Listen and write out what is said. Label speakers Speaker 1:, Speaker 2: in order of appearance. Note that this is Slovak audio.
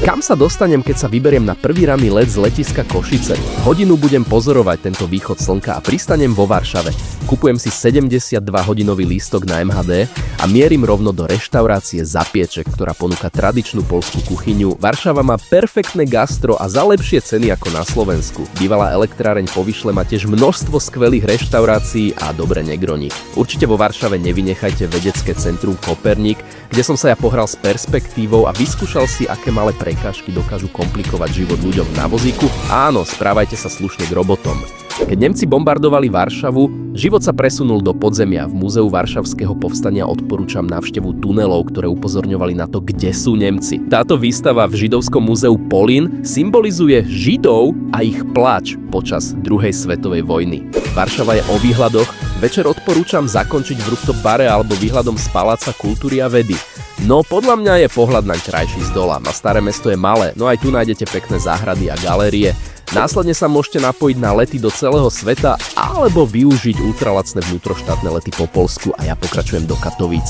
Speaker 1: Kam sa dostanem, keď sa vyberiem na prvý ranný let z letiska Košice? Hodinu budem pozorovať tento východ slnka a pristanem vo Varšave. Kupujem si 72-hodinový lístok na MHD a mierim rovno do reštaurácie Zapieček, ktorá ponúka tradičnú poľskú kuchyňu. Varšava má perfektné gastro a za lepšie ceny ako na Slovensku. Bývalá elektráreň po Vyšle má tiež množstvo skvelých reštaurácií a dobre negroní. Určite vo Varšave nevynechajte vedecké centrum Koperník, kde som sa ja pohral s perspektívou a vyskúšal si, aké malé prekážky dokážu komplikovať život ľuďom na vozíku. Áno, správajte sa slušne k robotom. Keď Nemci bombardovali Varšavu, život sa presunul do podzemia. V Múzeu Varšavského povstania odporúčam návštevu tunelov, ktoré upozorňovali na to, kde sú Nemci. Táto výstava v židovskom múzeu Polín symbolizuje Židov a ich pláč počas druhej svetovej vojny. Varšava je o výhľadoch. Večer odporúčam zakončiť v rooftop bare alebo výhľadom z Paláca kultúry a vedy. No podľa mňa je pohľad naň krajší z dola. Na Staré mesto je malé, no aj tu nájdete pekné záhrady a galérie. Následne sa môžete napojiť na lety do celého sveta alebo využiť ultralacné vnútroštátne lety po Poľsku a ja pokračujem do Katovíc.